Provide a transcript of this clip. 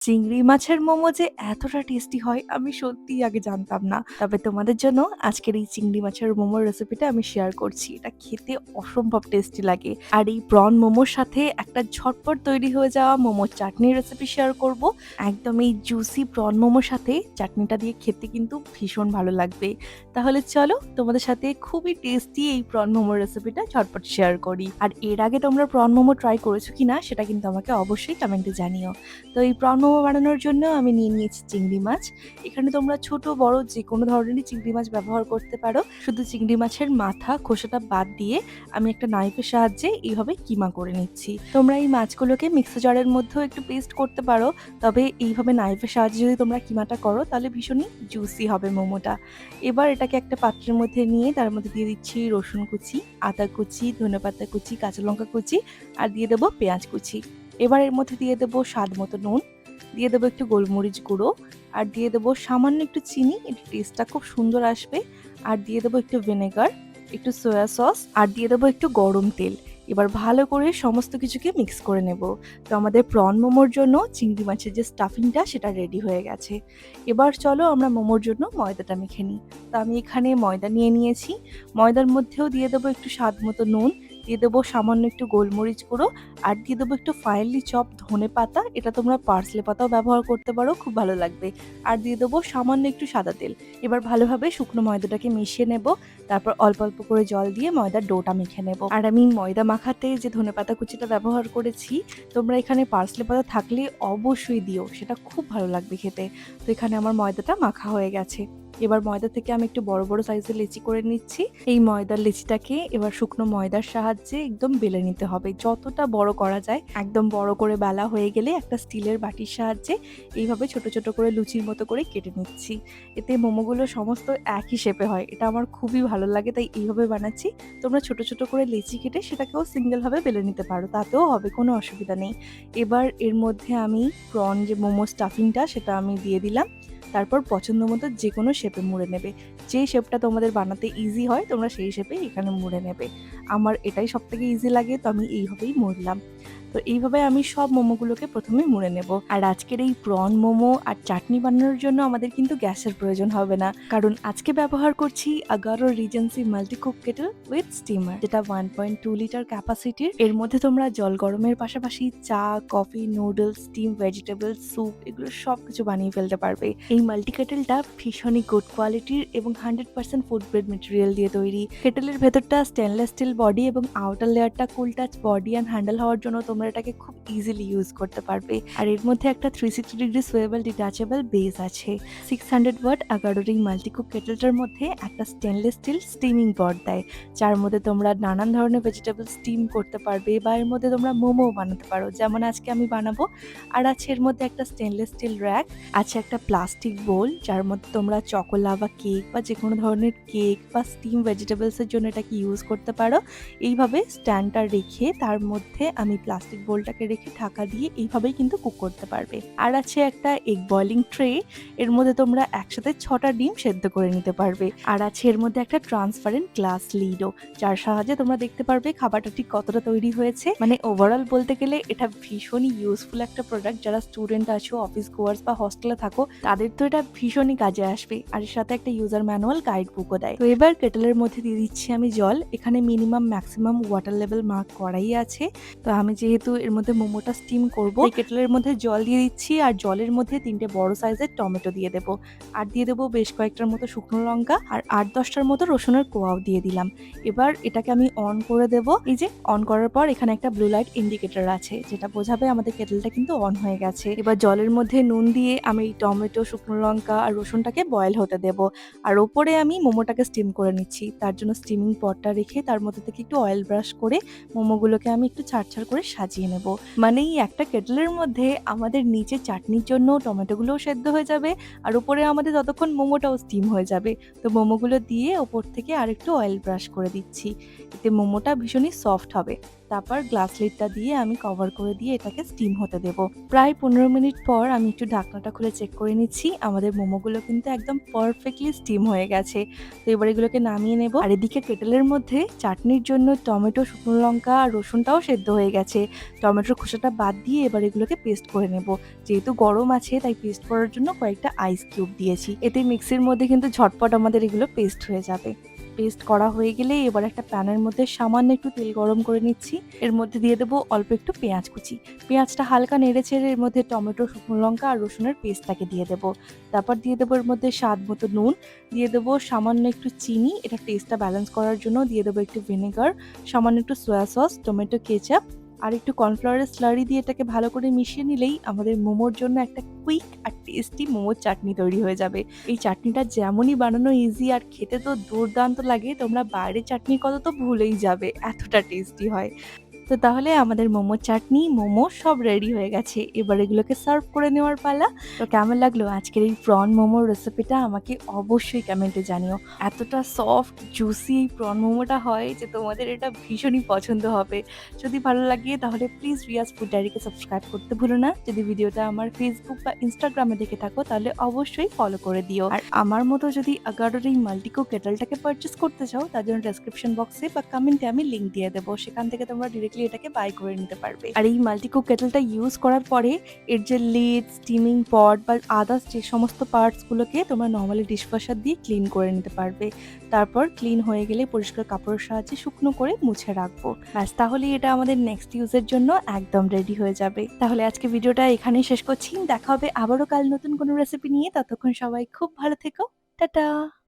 চিংড়ি মাছের মোমো যে এতটা টেস্টি হয় আমি সত্যিই আগে জানতাম না। তবে তোমাদের জন্য আজকের এই চিংড়ি মাছের মোমোর রেসিপিটা আমি শেয়ার করছি। এটা খেতে অসম্ভব টেস্টি লাগে। আর এই প্রন মোমোর সাথে একটা ঝটপট তৈরি হয়ে যাওয়া মোমোর চাটনির রেসিপি শেয়ার করব। একদম এই জুসি প্রন মোমোর সাথে চাটনিটা দিয়ে খেতে কিন্তু ভীষণ ভালো লাগবে। তাহলে চলো তোমাদের সাথে খুবই টেস্টি এই প্রন মোমোর রেসিপিটা ঝটপট শেয়ার করি। আর এর আগে তোমরা প্রন মোমো ট্রাই করেছো কিনা সেটা কিন্তু আমাকে অবশ্যই কমেন্টে জানিও। তো এই প্রন মোমো বানানোর জন্য আমি নিয়ে নিয়েছি চিংড়ি মাছ। এখানে তোমরা ছোট বড় যেকোনো ধরনেরই চিংড়ি মাছ ব্যবহার করতে পারো। শুধু চিংড়ি মাছের মাথা খোসাটা বাদ দিয়ে আমি একটা নাইফের সাহায্যে এইভাবে কিমা করে নিচ্ছি। তোমরা এই মাছগুলোকে মিক্সার জারের মধ্যেও একটু পেস্ট করতে পারো, তবে এইভাবে নাইফের সাহায্যে যদি তোমরা কিমাটা করো তাহলে ভীষণই জুসি হবে মোমোটা। এবার এটাকে একটা পাত্রের মধ্যে নিয়ে তার মধ্যে দিয়ে দিচ্ছি রসুন কুচি, আদা কুচি, ধনেপাতা কুচি, কাঁচা লঙ্কা কুচি আর দিয়ে দেবো পেঁয়াজ কুচি। এবার এর মধ্যে দিয়ে দেবো স্বাদ মতো নুন, দিয়ে দেবো একটু গোলমরিচ গুঁড়ো আর দিয়ে দেবো সামান্য একটু চিনি, এর টেস্টটা খুব সুন্দর আসবে। আর দিয়ে দেবো একটু ভিনেগার, একটু সয়া সস আর দিয়ে দেবো একটু গরম তেল। এবার ভালো করে সমস্ত কিছুকে মিক্স করে নেব। তো আমাদের প্রন মোমোর জন্য চিংড়ি মাছের যে স্টাফিংটা সেটা রেডি হয়ে গেছে। এবার চলো আমরা মোমোর জন্য ময়দাটা মেখে নিই। তো আমি এখানে ময়দা নিয়ে নিয়েছি। ময়দার মধ্যেও দিয়ে দেবো একটু স্বাদ মতো নুন, দিয়ে দেবো সামান্য একটু গোলমরিচ গুঁড়ো আর দিয়ে দেবো একটু ফাইনলি চপ ধনে পাতা, এটা তোমরা পার্সলে পাতাও ব্যবহার করতে পারো, খুব ভালো লাগবে। আর দিয়ে দেবো সামান্য একটু সাদা তেল। এবার ভালোভাবে শুকনো ময়দাটাকে মিশিয়ে নেব। তারপর অল্প অল্প করে জল দিয়ে ময়দার ডোটা মেখে নেব। আর আমি ময়দা মাখাতে যে ধনে পাতা কুচিটা ব্যবহার করেছি, তোমরা এখানে পার্সলে পাতা থাকলে অবশ্যই দিও, সেটা খুব ভালো লাগবে খেতে। তো এখানে আমার ময়দাটা মাখা হয়ে গেছে। এবার ময়দা থেকে আমি একটু বড় বড় সাইজের লেচি করে নিচ্ছি। এই ময়দার লেচিটাকে এবার শুকনো ময়দার সাহায্যে একদম বেলে নিতে হবে, যতটা বড় করা যায়। একদম বড় করে বেলা হয়ে গেলে একটা স্টিলের বাটির সাহায্যে এইভাবে ছোট ছোট করে লুচির মতো করে কেটে নিচ্ছি। এতে মোমোগুলো সমস্ত একই শেপে হয়, এটা আমার খুবই ভালো লাগে, তাই এইভাবে বানাচ্ছি। তোমরা ছোট ছোট করে লেচি কেটে সেটাকেও সিঙ্গেল ভাবে বেলে নিতে পারো, তাতেও হবে, কোনো অসুবিধা নেই। এবার এর মধ্যে আমি প্রন যে মোমো স্টাফিংটা সেটা আমি দিয়ে দিলাম। তারপর পছন্দ মতো যে কোনো শেপে মুড়ে নেবে। যে শেপটা তোমাদের বানাতে ইজি হয় তোমরা সেই শেপে এখানে মুড়ে নেবে। আমার এটাই সবথেকে ইজি লাগে, তো আমি এইভাবেই মুড়লাম। তো এইভাবে আমি সব মোমোগুলোকে প্রথমে মুড়ে নেব। আর আজকের এই প্রন মোমো আর চাটনি বানানোর জন্য আমাদের কিন্তু গ্যাসের প্রয়োজন হবে না, কারণ আজকে ব্যবহার করছি Agaro Regency multi cook kettle with steamer, যেটা 1.2 লিটার ক্যাপাসিটির। এর মধ্যে তোমরা জল গরমের পাশাপাশি চা, coffee, noodles, steam vegetable soup এগুলো সবকিছু বানিয়ে ফেলতে পারবে। এই মাল্টি কেটেলটা ভীষণই গুড কোয়ালিটির এবং 100% ফুড গ্রেড মেটেরিয়াল দিয়ে তৈরি। কেটেলের ভেতরটা স্টেনলেস স্টিল বডি এবং আউটার লেয়ারটা কুল টাচ বডি অ্যান্ড হ্যান্ডেল হওয়ার জন্য তোমরা এটাকে খুব ইজিলি ইউজ করতে পারবে। আর এর মধ্যে একটা 360 ডিগ্রি সুয়েবল ডিটাচেবল বেস আছে। 600 ওয়াট আগারোর এই মাল্টিকুক কেটেলটার মধ্যে একটা স্টেনলেস স্টিল স্টিমিং পট দেয়, যার মধ্যে তোমরা নানান ধরনের ভেজিটেবল স্টিম করতে পারবে বা এর মধ্যে তোমরা মোমো বানাতে পারো, যেমন আজকে আমি বানাবো। আর আছে এর মধ্যে একটা স্টেনলেস স্টিল র্যাক, আছে একটা প্লাস্টিক বোল যার মধ্যে তোমরা চকোলা বা কেক বা যে কোনো ধরনের কেক বা স্টিম ভেজিটেবলসের জন্য এটাকে ইউজ করতে পারো। এইভাবে স্ট্যান্ডটা রেখে তার মধ্যে আমি প্লাস্টিক বোলটাকে রেখে ঢাকা দিয়ে এইভাবেই কিন্তু কুক করতে পারবে। আর আছে একটা এগ বয়লিং ট্রে, এর মধ্যে তোমরা একসাথে 6টা ডিম সেদ্ধ করে নিতে পারবে। আর আছে এর মধ্যে একটা ট্রান্সপারেন্ট গ্লাস লিডও, যার সাহায্যে তোমরা দেখতে পারবে খাবারটা ঠিক কতটা তৈরি হয়েছে। মানে ওভারঅল বলতে গেলে এটা ভীষণই ইউজফুল একটা প্রোডাক্ট। যারা স্টুডেন্ট আছো, অফিস গোয়ার্স বা হস্টেলে থাকো, তাদের তো এটা ভীষণই কাজে আসবে। আর এর সাথে একটা ইউজার ম্যানুয়াল গাইড বুকও দেয়। তো এবার কেটেলের মধ্যে দিয়ে দিচ্ছি আমি জল। এখানে minimum maximum water level mark করাই আছে। তো আমি যেহেতু এর মধ্যে মোমোটা স্টিম করব, এই কেটেলের মধ্যে জল দিয়ে দিচ্ছি আর জলের মধ্যে 3টে বড় সাইজের টমেটো দিয়ে দেবো। আর দিয়ে দেবো বেশ কয়েকটার মতো শুকনো লঙ্কা আর 8-10টার মতো রসুনের কোয়াও দিয়ে দিলাম। এবার এটাকে আমি অন করে দেব। এই যে অন করার পর এখানে একটা ব্লু লাইট ইন্ডিকেটর আছে, যেটা বোঝাবে আমাদের কেটেলটা কিন্তু অন হয়ে গেছে। এবার জলের মধ্যে নুন দিয়ে আমি টমেটো, শুকনো লঙ্কা আর রসুনটাকে বয়েল হতে দেব। আর ওপরে আমি মোমোটাকে স্টিম করে নিচ্ছি। তার জন্য স্টিমিং পটটা রেখে তার মধ্যে থেকে একটু অয়েল ব্রাশ করে মোমোগুলোকে আমি একটু ছাড় করে সাজিয়ে নেব। মানে এই একটা কেটেলের মধ্যে আমাদের নিচে চাটনির জন্য টমেটোগুলোও সেদ্ধ হয়ে যাবে আর উপরে আমাদের ততক্ষণ মোমোটাও স্টিম হয়ে যাবে। তো মোমোগুলো দিয়ে ওপর থেকে আরেকটু অয়েল ব্রাশ করে দিচ্ছি, এতে মোমোটা ভীষণই সফট হবে। তারপর গ্লাস লিডটা দিয়ে আমি কভার করে দিয়ে এটাকে স্টিম হতে দেব। প্রায় 15 মিনিট পর আমি একটু ঢাকনাটা খুলে চেক করে নিচ্ছি। আমাদের মোমোগুলো কিন্তু একদম পারফেক্টলি স্টিম হয়ে গেছে। তো এবার এগুলোকে নামিয়ে নেব। আর এদিকে কেটেলের মধ্যে চাটনির জন্য টমেটো, শুকনো লঙ্কা আর রসুনটাও সেদ্ধ হয়ে গেছে। টমেটোর খোসাটা বাদ দিয়ে এবার এগুলোকে পেস্ট করে নেব। যেহেতু গরম আছে তাই পেস্ট করার জন্য কয়েকটা আইস কিউব দিয়েছি। এতে মিক্সির মধ্যে কিন্তু ঝটপট আমাদের এগুলো পেস্ট হয়ে যাবে। পেস্ট করা হয়ে গেলে এবার একটা প্যানের মধ্যে সামান্য একটু তেল গরম করে নিচ্ছি। এর মধ্যে দিয়ে দেবো অল্প একটু পেঁয়াজ কুচি। পেঁয়াজটা হালকা নেড়েচেড়ে এর মধ্যে টমেটো, শুকনো লঙ্কা আর রসুনের পেস্টটাকে দিয়ে দেবো। তারপর দিয়ে দেবো এর মধ্যে স্বাদ মতো নুন, দিয়ে দেবো সামান্য একটু চিনি, এটা টেস্টটা ব্যালেন্স করার জন্য দিয়ে দেবো একটু ভিনেগার, সামান্য একটু সয়া সস, টমেটো কেচাপ আর একটু কর্নফ্লাওয়ারের স্লারি দিয়ে এটাকে ভালো করে মিশিয়ে নিলেই আমাদের মোমোর জন্য একটা কুইক আর টেস্টি মোমোর চাটনি তৈরি হয়ে যাবে। এই চাটনিটা যেমনই বানানো ইজি আর খেতে তো দুর্দান্ত লাগে, তোমরা বাইরের চাটনির কথা তো ভুলেই যাবে, এতটা টেস্টি হয়। তো তাহলে আমাদের মোমোর চাটনি, মোমো সব রেডি হয়ে গেছে। এবার এগুলোকে সার্ভ করে নেওয়ার পালা। তো কেমন লাগলো আজকের এই প্রন মোমোর রেসিপিটা আমাকে অবশ্যই কমেন্টে জানিও। এতটা সফট জুসি এই প্রন মোমোটা হয় যে তোমাদের এটা ভীষণই পছন্দ হবে। যদি ভালো লাগে তাহলে প্লিজ রিয়াজ ফুড ডায়েরিকে সাবস্ক্রাইব করতে ভুলো না। যদি ভিডিওটা আমার ফেসবুক বা ইনস্টাগ্রামে দেখে থাকো তাহলে অবশ্যই ফলো করে দিও। আর আমার মতো যদি আগারোর এই মাল্টিকো কেটলটাকে পারচেস করতে চাও তার জন্য ডেসক্রিপশন বক্সে বা কমেন্টে আমি লিঙ্ক দিয়ে দেবো, সেখান থেকে তোমরা ডিরেক্টলি এটাকে বাই করে নিতে পারবে। আর এই মাল্টিকুক কেটলটা ইউজ করার পরে এর যে লিড, স্টিমিং পট বা আদার্স যে সমস্ত পার্টস গুলোকে তোমরা নর্মালি ডিশওয়াশার দিয়ে ক্লিন করে নিতে পারবে। তারপর ক্লিন হয়ে গেলে পরিষ্কার কাপড়ের সাহায্যে শুকনো করে মুছে রাখবো। ব্যাস, তাহলেই এটা আমাদের নেক্সট ইউজের জন্য একদম রেডি হয়ে যাবে। তাহলে আজকে ভিডিওটা এখানেই শেষ করছি। দেখা হবে আবারও কাল নতুন কোনো রেসিপি নিয়ে। ততক্ষণ সবাই খুব ভালো থেকো। টাটা।